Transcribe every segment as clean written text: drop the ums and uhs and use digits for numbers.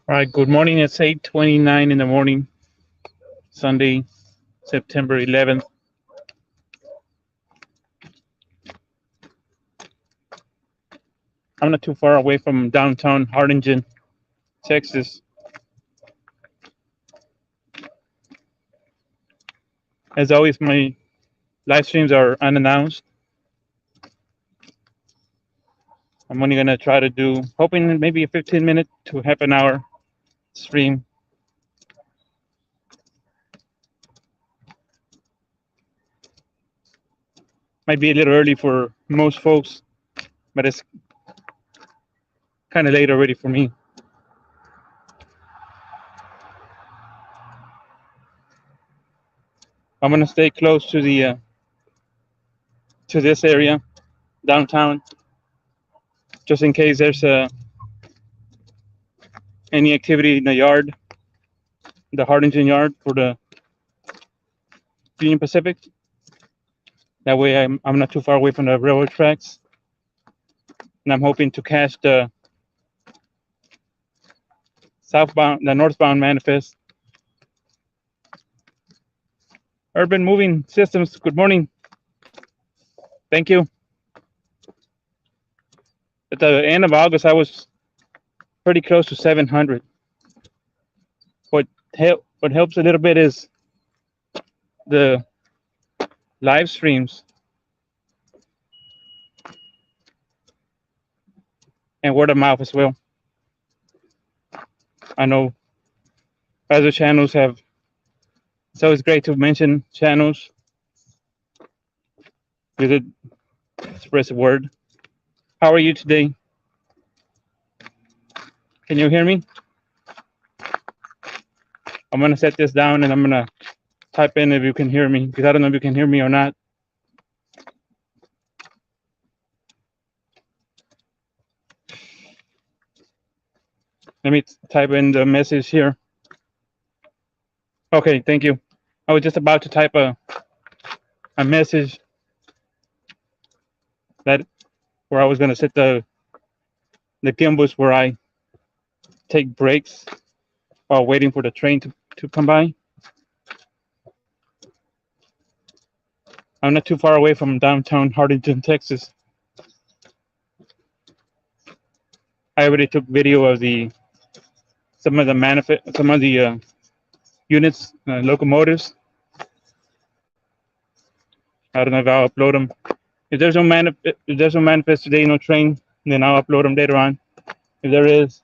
All right, good morning. It's 8:29 in the morning, Sunday, September 11th. I'm not too far away from downtown Harlingen, Texas. As always, my live streams are unannounced. I'm only going to try to do, hoping maybe a 15-minute to half an hour stream. Might be a little early for most folks, but it's kind of late already for me. I'm going to stay close to the to this area, downtown, just in case there's any activity in the yard, the Harlingen yard for the Union Pacific. That way I'm not too far away from the railroad tracks. And I'm hoping to catch the northbound manifest. Urban Moving Systems, good morning. Thank you. At the end of August, I was pretty close to 700. What helps a little bit is the live streams and word of mouth as well. I know other channels have, it's always great to mention channels with it, express a word. How are you today? Can you hear me? I'm going to set this down and I'm going to type in if you can hear me, because I don't know if you can hear me or not. Let me type in the message here. Okay, thank you. I was just about to type a message that where I was going to set the gimbals where I take breaks while waiting for the train to come by. I'm not too far away from downtown Harlingen, Texas. I already took video of some of the units, locomotives. I don't know if I'll upload them. If there's no manifest today, no train, then I'll upload them later on. If there is,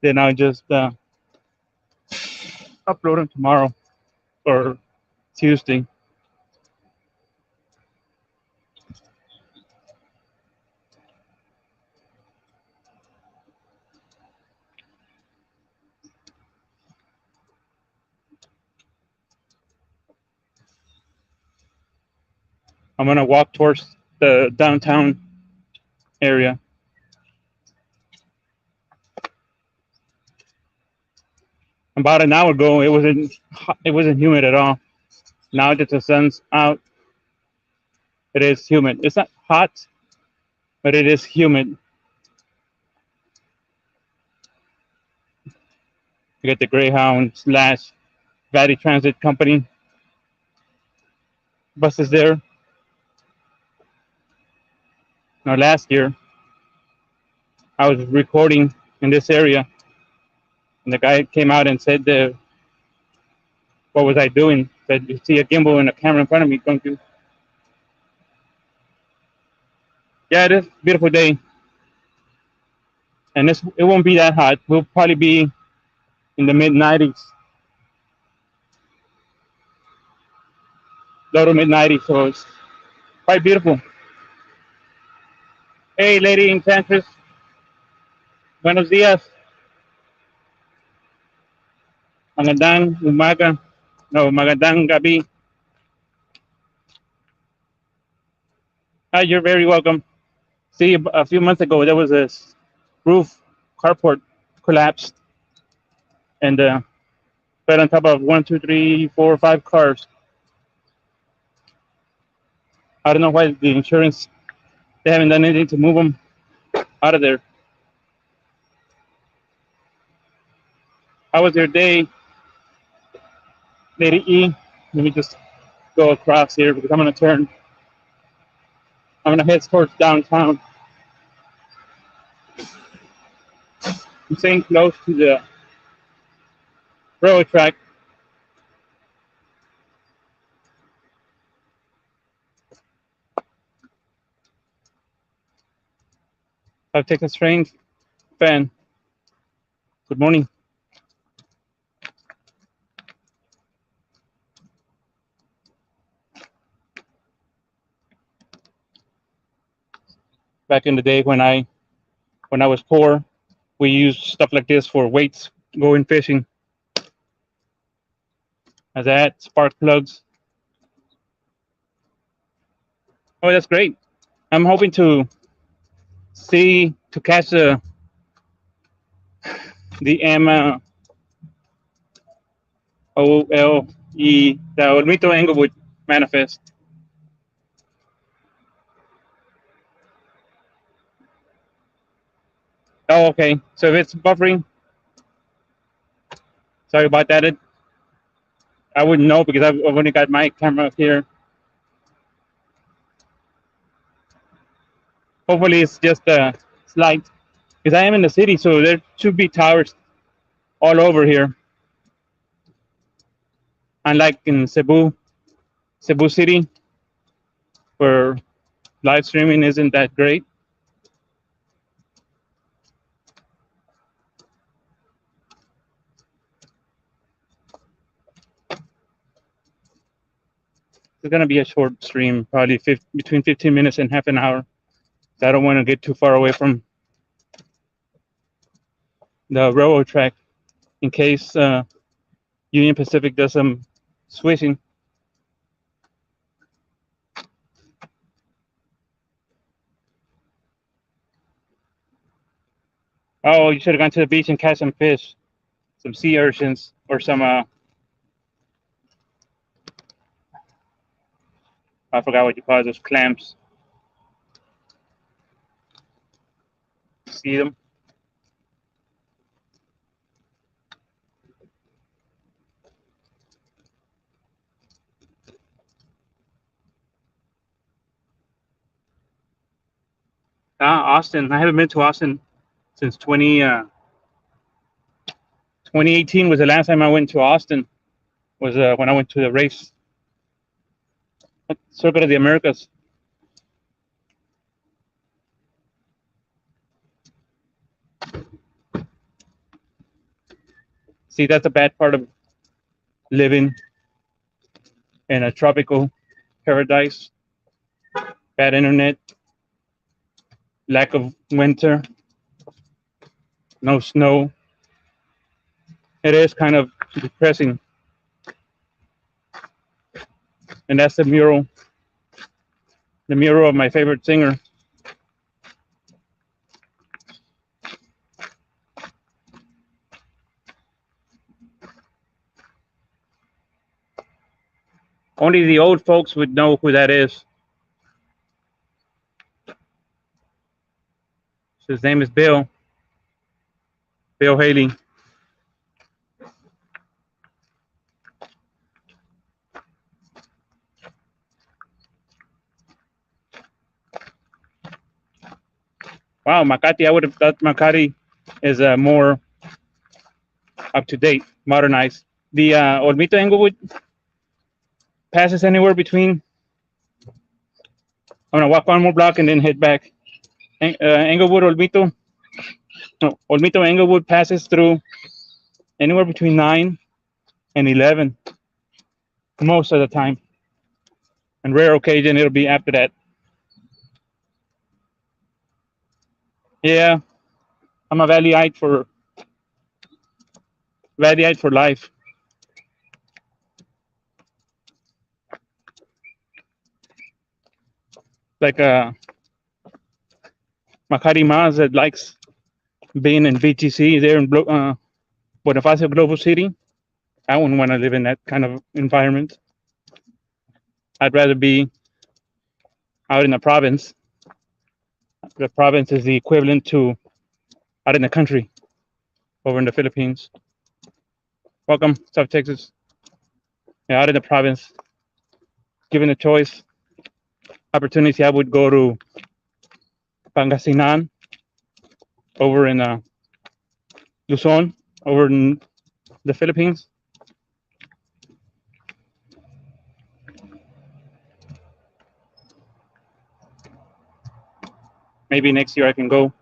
then I'll just upload them tomorrow or Tuesday. I'm gonna walk towards the downtown area. About an hour ago, it wasn't humid at all. Now that the sun's out, it is humid. It's not hot, but it is humid. You get the Greyhound / Valley Transit Company buses there. Now, last year, I was recording in this area, and the guy came out and said, "What was I doing?" Said, "You see a gimbal and a camera in front of me, don't you?" Yeah, it is a beautiful day, and it won't be that hot. We'll probably be in the mid 90s, low to mid 90s, so it's quite beautiful. Hey, lady Enchantress, buenos días. Magandang umaga. No, magandang gabi. Hi, you're very welcome. See, a few months ago, there was a roof carport collapsed and right on top of 1, 2, 3, 4, 5 cars. I don't know why the insurance, they haven't done anything to move them out of there. How was your day, Lady E? Let me just go across here because I'm gonna turn. I'm gonna head towards downtown. I'm staying close to the railroad track. I've taken a train. Fan. Good morning. Back in the day when I was poor, we used stuff like this for weights going fishing. As that spark plugs. Oh, that's great. I'm hoping to catch the MOLE, the Olmito Englewood manifest. Oh, okay. So if it's buffering, sorry about that. I wouldn't know because I've only got my camera here. Hopefully it's just a slight, because I am in the city, so there should be towers all over here. Unlike in Cebu City, where live streaming isn't that great. It's gonna be a short stream, probably between 15 minutes and half an hour. So I don't want to get too far away from the railroad track in case Union Pacific does some switching. Oh, you should have gone to the beach and catch some fish, some sea urchins, or some I forgot what you call those clams. See them? Austin. I haven't been to Austin since 2018 was the last time I went to Austin. Was when I went to the race Circuit of the Americas. See, that's a bad part of living in a tropical paradise. Bad internet, lack of winter, no snow. It is kind of depressing. And that's the mural of my favorite singer. Only the old folks would know who that is. His name is Bill Haley. Wow, Makati, I would have thought Makati is more up to date, modernized. The Olmito Englewood passes anywhere between. I'm gonna walk one more block and then head back. Englewood, Olmito. No, Olmito Englewood passes through anywhere between 9 and 11 most of the time. On rare occasion, it'll be after that. Yeah, I'm a Valleyite for life. Like Makati Maz that likes being in VTC there in Bonifacio Global City. I wouldn't want to live in that kind of environment. I'd rather be out in the province. The province is the equivalent to out in the country over in the Philippines. Welcome, South Texas. Yeah, out in the province. Given the choice, opportunity, I would go to Pangasinan, over in Luzon, over in the Philippines. Maybe next year I can go.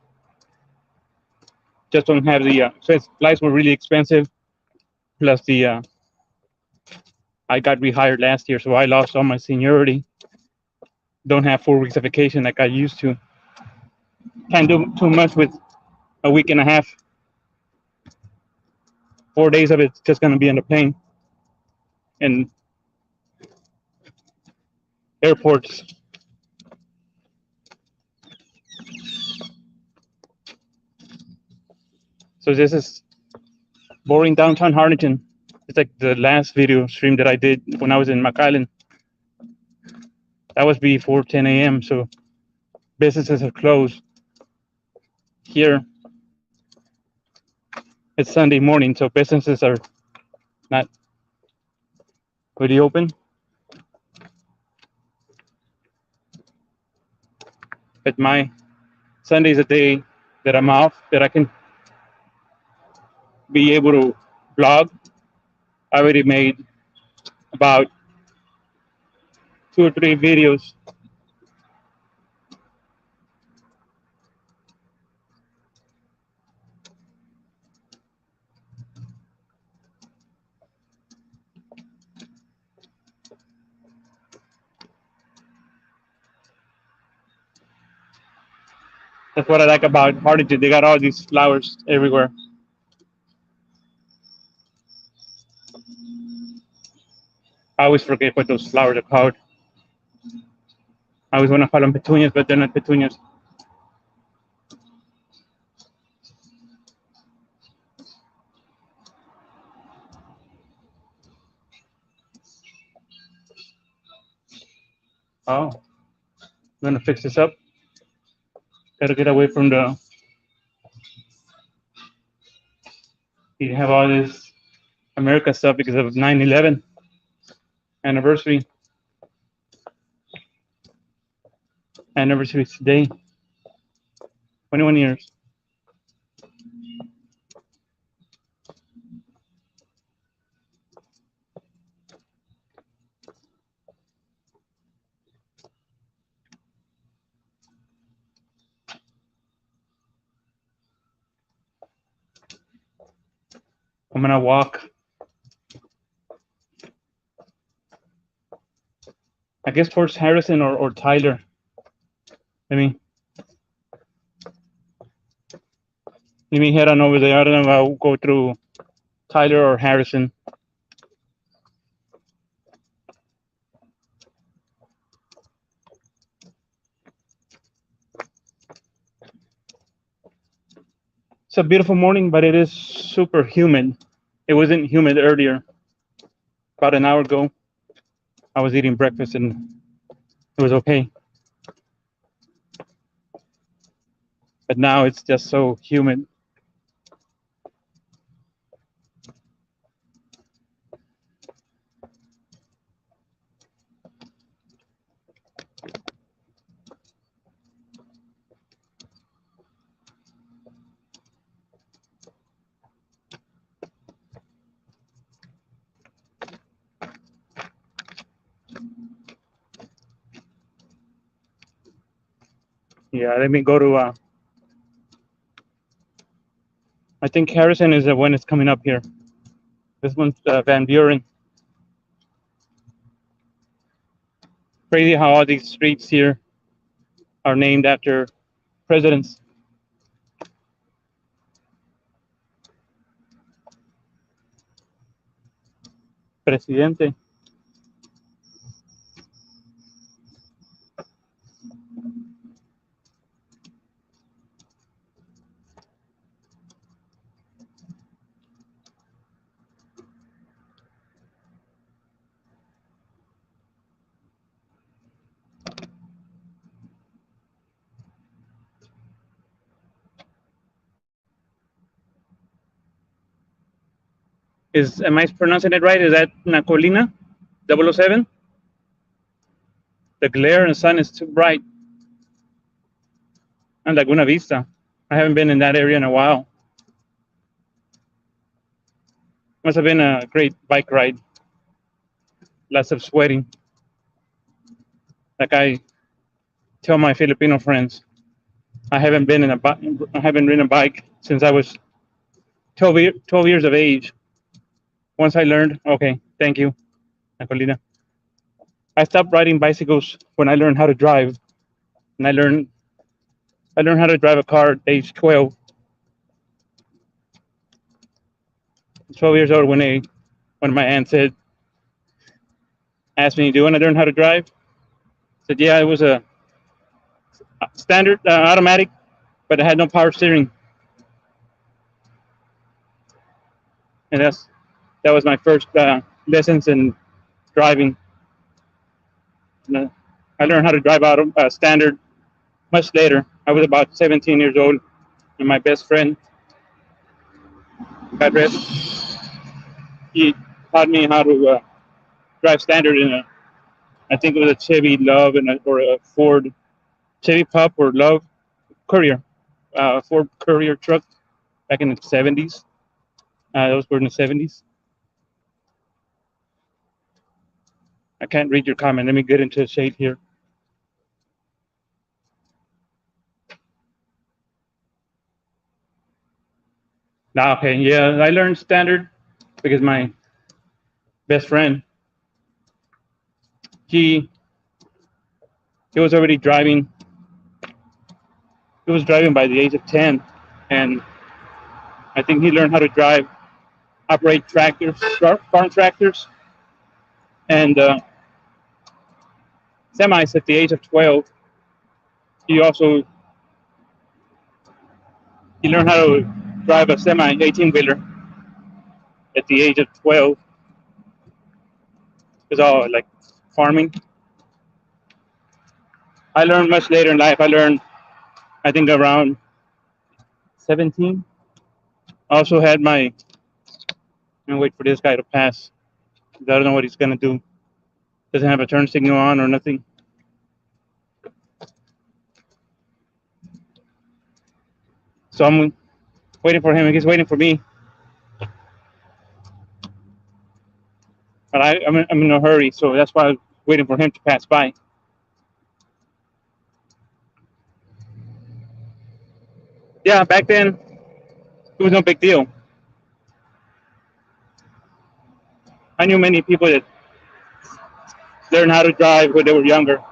Just don't have the flights were really expensive. Plus the I got rehired last year, so I lost all my seniority. Don't have 4 weeks of vacation like I used to. Can't do too much with a week and a half. 4 days of it's just gonna be on the plane and airports. So this is boring downtown Harlingen. It's like the last video stream that I did when I was in McAllen. That was before 10 a.m. So businesses are closed. Here, it's Sunday morning, so businesses are not really open. But my Sunday is a day that I'm off, that I can be able to vlog. I already made about 2 or 3 videos. That's what I like about Harlingen. They got all these flowers everywhere. I always forget what those flowers are called. I always want to call them petunias, but they're not petunias. Oh, I'm gonna fix this up. Gotta get away from the. You have all this America stuff because of 9/11 anniversary. Anniversary today. 21 years. I'm gonna walk. I guess towards Harrison or Tyler. Let me head on over there. I don't know if I'll go through Tyler or Harrison. It's a beautiful morning, but it is super humid. It wasn't humid earlier. About an hour ago, I was eating breakfast and it was okay. But now it's just so humid. Yeah, let me go to. I think Harrison is the one that's coming up here. This one's Van Buren. Crazy how all these streets here are named after presidents. Presidente. Am I pronouncing it right? Is that Nacolina 007? The glare in the sun is too bright. And Laguna Vista. I haven't been in that area in a while. Must have been a great bike ride. Lots of sweating. Like I tell my Filipino friends, I haven't ridden a bike since I was 12 years of age. Once I learned, okay, thank you, Nacolina. I stopped riding bicycles when I learned how to drive, and I learned how to drive a car at age 12. 12 years old when my aunt asked me, "Do you want to learn how to drive?" I said, "Yeah." It was a standard automatic, but it had no power steering, and that was my first lessons in driving. And, I learned how to drive standard much later. I was about 17 years old, and my best friend, God rest, he taught me how to drive standard in I think it was a Chevy Love or a Ford Chevy Pup or Love Courier, Ford Courier truck back in the 70s. Those were in the 70s. I can't read your comment. Let me get into the shade here. Now, okay, yeah, I learned standard because my best friend, he was already driving. He was driving by the age of 10, and I think he learned how to operate tractors, farm tractors, and semis at the age of 12. He learned how to drive a semi 18-wheeler at the age of 12. It was all like farming. I learned much later in life. I think around 17. I also had I'm gonna wait for this guy to pass. I don't know what he's gonna do. Doesn't have a turn signal on or nothing. So I'm waiting for him. He's waiting for me. But I'm in a hurry, so that's why I'm waiting for him to pass by. Yeah, back then, it was no big deal. I knew many people that learned how to drive when they were younger.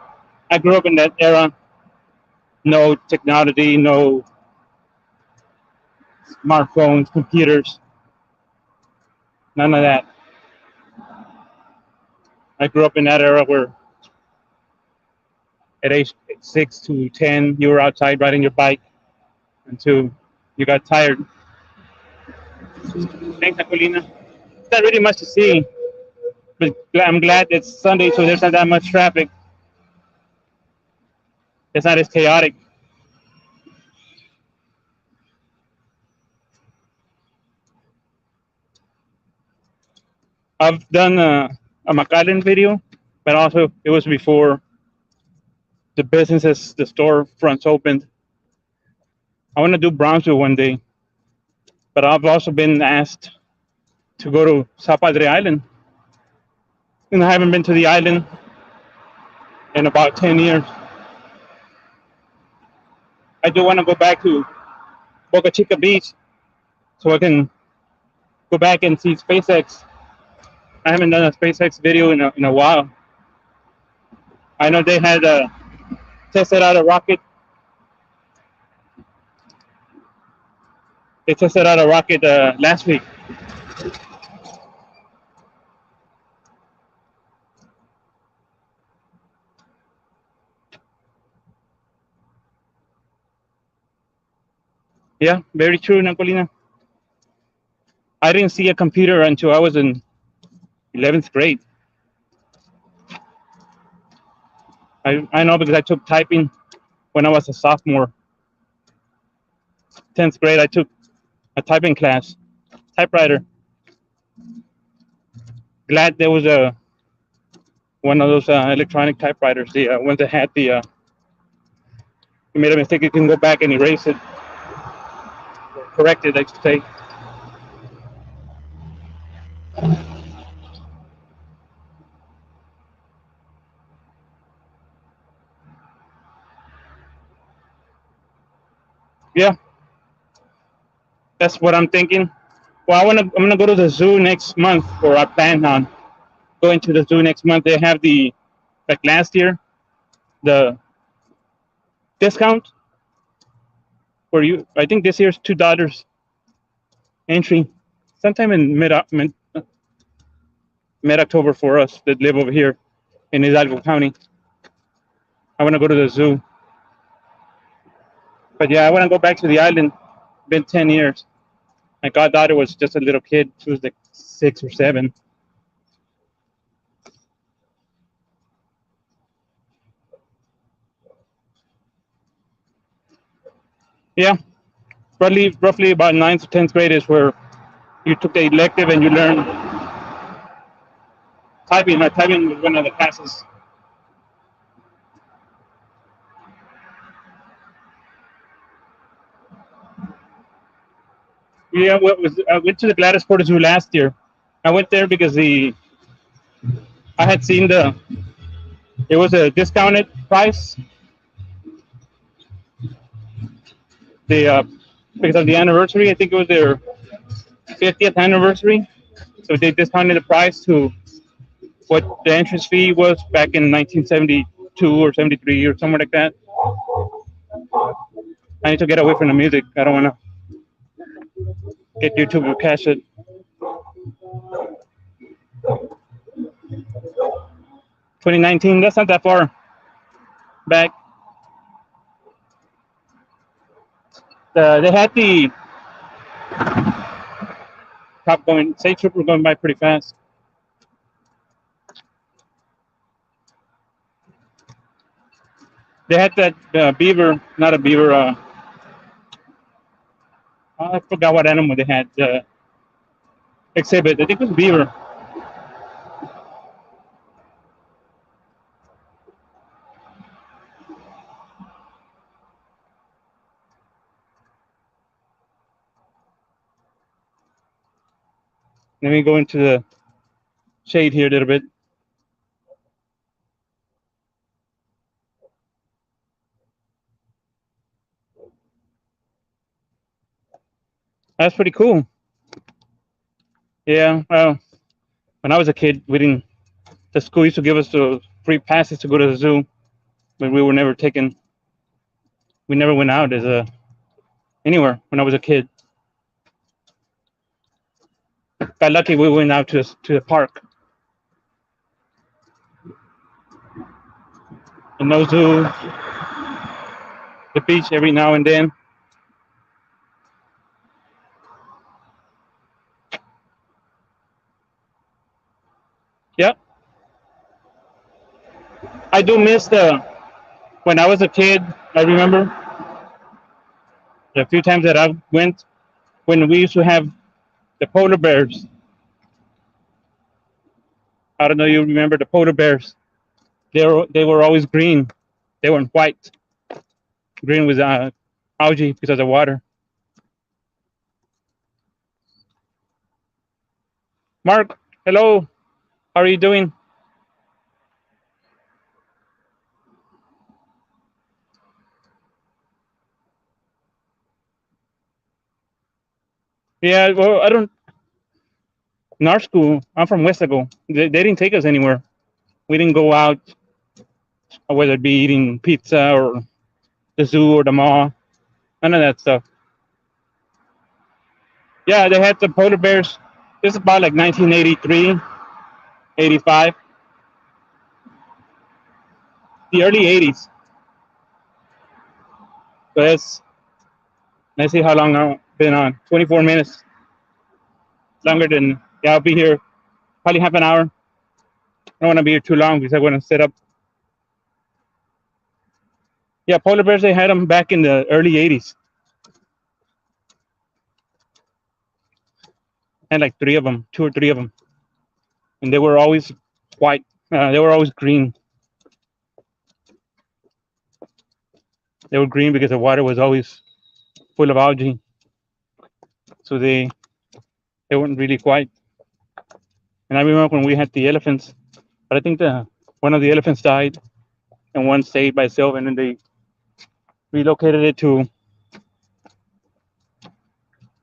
I grew up in that era. No technology, no smartphones, computers, none of that. I grew up in that era where at age 6 to 10, you were outside riding your bike until you got tired. Thanks, Nacolina. It's not really much to see, but I'm glad it's Sunday, so there's not that much traffic. It's not as chaotic. I've done a McAllen video, but also it was before the storefronts opened. I want to do Brownsville one day, but I've also been asked to go to Sao Padre Island, and I haven't been to the island in about 10 years. I do want to go back to Boca Chica Beach so I can go back and see SpaceX. I haven't done a SpaceX video in a while. I know they had tested out a rocket. They tested out a rocket last week. Yeah, very true, Nacolina. I didn't see a computer until I was in 11th grade. I know because I took typing when I was a sophomore. 10th grade, I took a typing class, typewriter. Glad there was a one of those electronic typewriters, the ones that had the you made a mistake, you can go back and erase it, or correct it, I should say. Yeah, that's what I'm thinking. Well, I'm gonna go to the zoo next month, or I plan on going to the zoo next month. They have the like last year the discount for you. I think this year's $2 entry, sometime in mid October for us that live over here in Hidalgo County. I want to go to the zoo, but yeah, I want to go back to the island. Been 10 years. My goddaughter was just a little kid. She was like 6 or 7. Yeah, roughly about ninth to 10th grade is where you took the elective and you learned typing. My typing was one of the classes. Yeah, I went to the Gladys Porter Zoo last year. I went there because I had seen it was a discounted price. The because of the anniversary, I think it was their 50th anniversary, so they discounted the price to what the entrance fee was back in 1972 or 73 or somewhere like that. I need to get away from the music. I don't want to get YouTube to cash it. 2019, that's not that far back. They had the cop going, state trooper going by pretty fast. They had that beaver, not a beaver. I forgot what animal they had exhibit. I think it was beaver. Let me go into the shade here a little bit. That's pretty cool. Yeah. Well, when I was a kid, we didn't. The school used to give us the free passes to go to the zoo, but we were never taken. We never went out as a anywhere when I was a kid. Got lucky we went out to the park. And no zoo, the beach every now and then. Yep. I do miss the when I was a kid. I remember the few times that I went when we used to have the polar bears. I don't know you remember the polar bears. They were always green. They weren't white. Green was algae because of water. Mark, hello. How are you doing? Yeah, well, I don't. In our school, I'm from Westago. They didn't take us anywhere. We didn't go out, whether it be eating pizza or the zoo or the mall. None of that stuff. Yeah, they had the polar bears. This is about like 1983, 85, the early 80s. So let's see how long I've been on. 24 minutes, longer than, yeah, I'll be here probably half an hour. I don't want to be here too long because I want to set up. Yeah, polar bears, they had them back in the early 80s. had like three of them, two or three of them, and they were always white. They were always green. They were green because the water was always full of algae, so they weren't really white. And I remember when we had the elephants, but I think the one of the elephants died and one stayed by itself, and then they relocated it to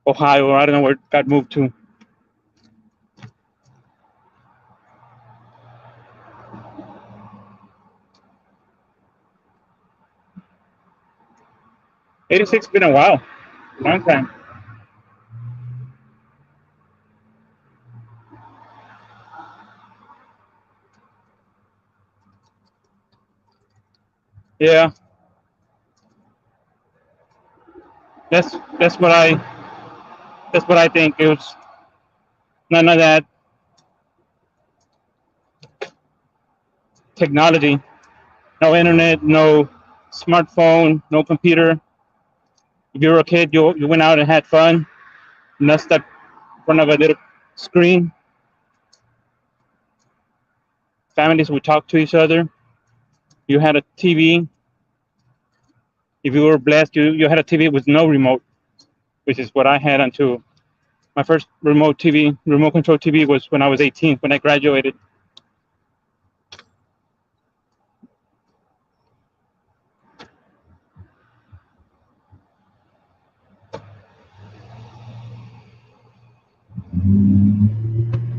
Ohio, or I don't know where it got moved to. 86 been a while, long time. Yeah, that's that's what I that's what I think. It was none of that technology, no internet, no smartphone, no computer. If you were a kid, you went out and had fun, not stuck in front of a little screen. Families would talk to each other. You had a TV. If you were blessed, you had a TV with no remote, which is what I had until my first remote control TV was when I was 18, when I graduated.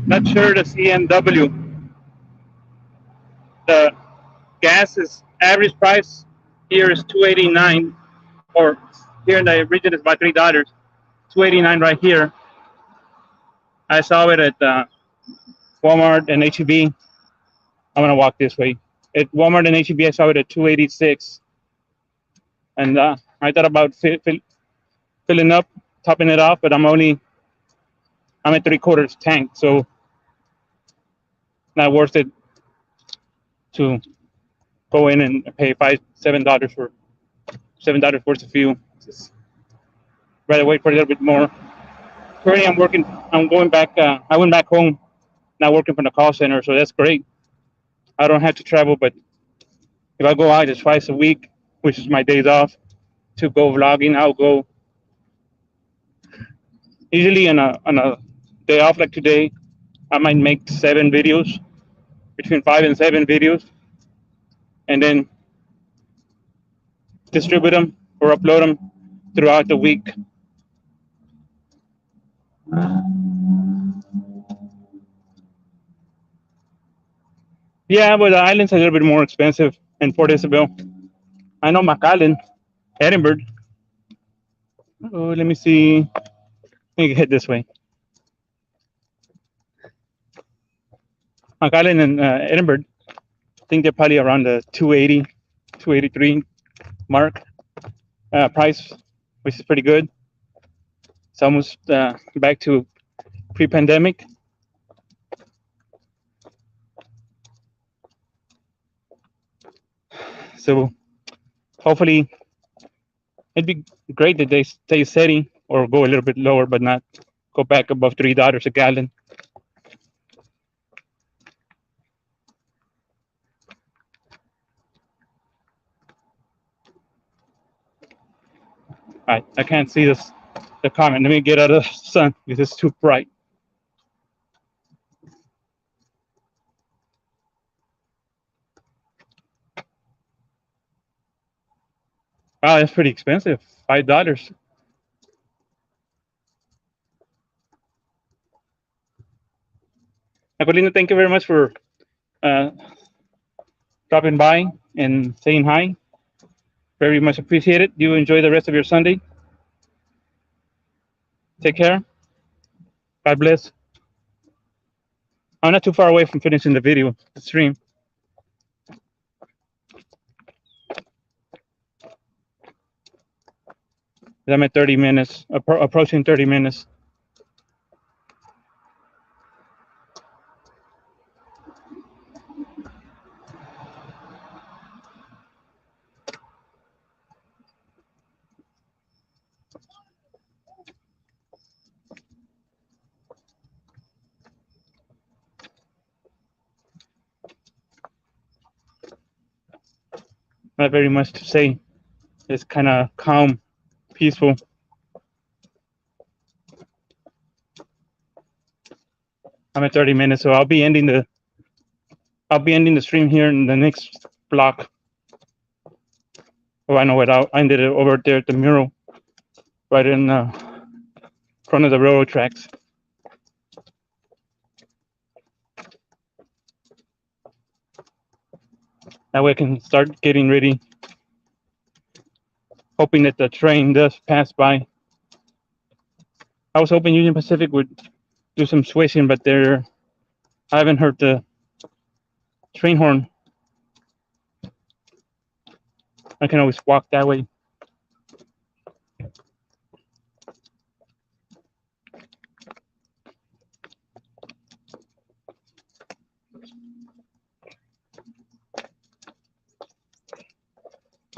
Not sure the CNW. The gas is average price here is 289, or here in the region is about $3. 289 right here. I saw it at Walmart and HEB. I'm gonna walk this way. At Walmart and HEB, I saw it at 286, and I thought about filling up, topping it off, but I'm at 3/4 tank, so not worth it to go in and pay $7 for $7 worth of fuel. Just rather wait for a little bit more. Currently, I'm working. I'm going back. I went back home, not working from the call center, so that's great. I don't have to travel, but if I go out just twice a week, which is my days off, to go vlogging, I'll go usually on a day off like today. I might make 7 videos, between 5 and 7 videos, and then distribute them or upload them throughout the week. Yeah, but the island's a little bit more expensive in Port Isabel. I know McAllen, Edinburgh. Oh, let me see. Let me head this way. McAllen and Edinburgh, I think they're probably around the 280, 283 mark price, which is pretty good. It's almost back to pre-pandemic. So hopefully it'd be great that they stay steady or go a little bit lower, but not go back above $3 a gallon. I can't see the comment. Let me get out of the sun because it's too bright. Wow, that's pretty expensive. $5. Acolino, thank you very much for uh, dropping by and saying hi. Very much appreciated. You enjoy the rest of your Sunday. Take care. God bless. I'm not too far away from finishing the video, the stream. I'm at 30 minutes, approaching 30 minutes. Not very much to say. It's kind of calm, peaceful. I'm at 30 minutes, so I'll be ending the stream here in the next block. Oh, I know what. I ended it over there at the mural, right in front of the railroad tracks. That way I can start getting ready, hoping that the train does pass by. I was hoping Union Pacific would do some switching, but I haven't heard the train horn. I can always walk that way.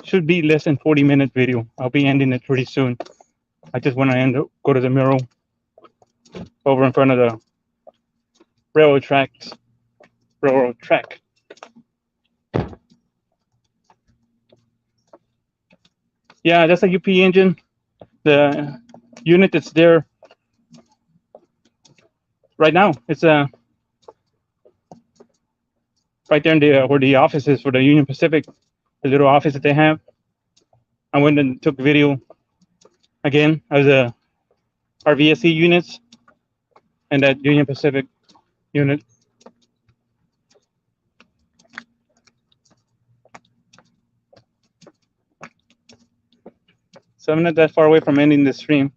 Should be less than 40-minute video. I'll be ending it pretty soon. I just want to go to the mural over in front of the railroad track. Yeah, that's a UP engine. The unit that's there right now, it's right there in where the office is for the Union Pacific, the little office that they have. I went and took video again of the RVSE units and that Union Pacific unit. So I'm not that far away from ending the stream.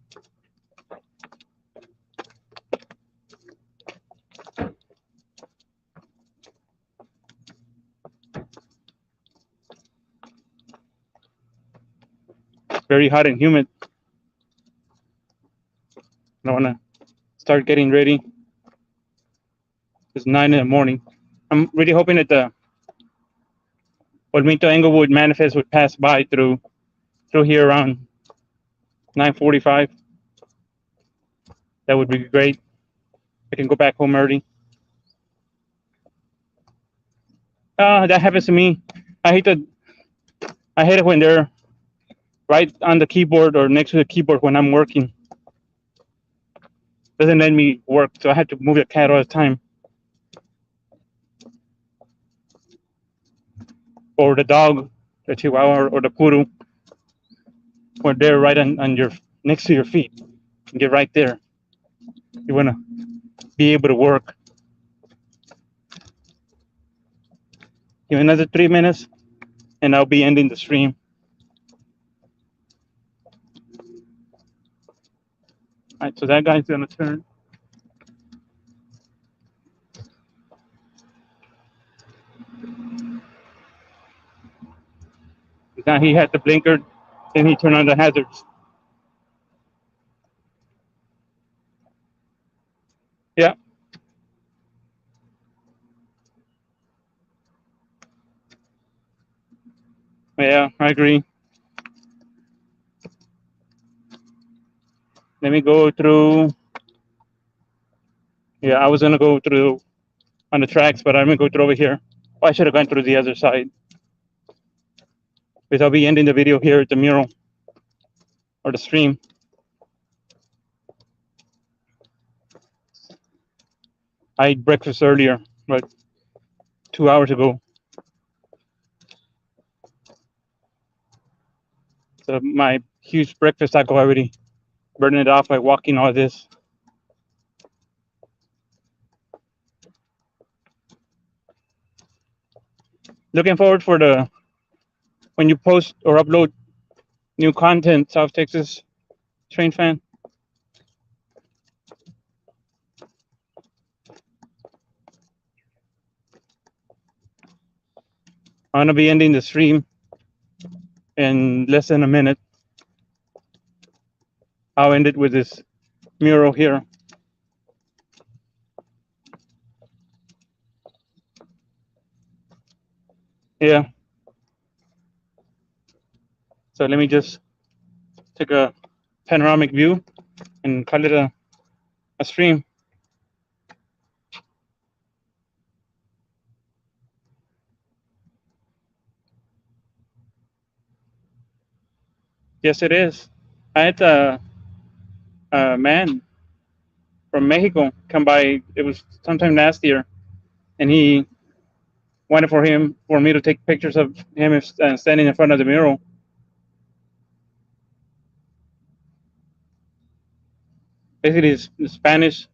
Very hot and humid. I want to start getting ready. It's 9 in the morning. I'm really hoping that the Olmito Englewood manifest would pass by through here around 9:45. That would be great. I can go back home early. That happens to me. I hate it when they're right on the keyboard or next to the keyboard when I'm working. Doesn't let me work, so I have to move the cat all the time. Or the dog, the Chihuahua or the Poodle, when they're right on your next to your feet. Get right there. You want to be able to work. Give me another 3 minutes, and I'll be ending the stream. All right, so that guy's gonna turn. Now he had the blinker, then he turned on the hazards. Yeah. Yeah, I agree. Let me go through. Yeah, I was gonna go through on the tracks, but I'm gonna go through over here. Oh, I should have gone through the other side. Because I'll be ending the video here at the mural or the stream. I ate breakfast earlier, like 2 hours ago. So my huge breakfast, I go already burning it off by walking all this. Looking forward for when you post or upload new content, South Texas train fan. I'm gonna be ending the stream in less than a minute. I'll end it with this mural here. Yeah. So let me just take a panoramic view and call it a stream. Yes, it is. I had a man from Mexico come by. It was sometime last year, and he wanted for me to take pictures of him standing in front of the mural. Basically, it's Spanish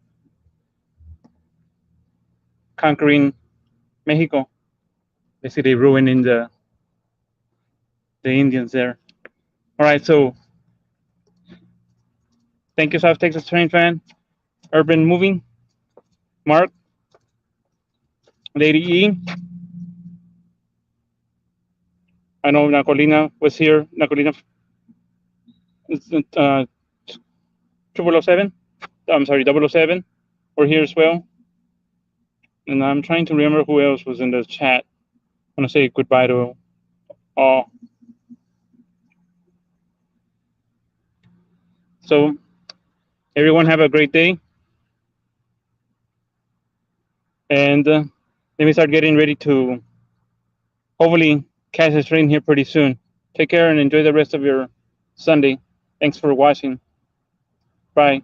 conquering Mexico, basically ruining the Indians there. All right, so thank you, South Texas Train Fan, Urban Moving, Mark, Lady E. I know Nacolina was here. Nacolina, uh, 007. I'm sorry, 007. We're here as well. And I'm trying to remember who else was in the chat. I want to say goodbye to all. So, everyone have a great day. And let me start getting ready to hopefully catch this train here pretty soon. Take care and enjoy the rest of your Sunday. Thanks for watching. Bye.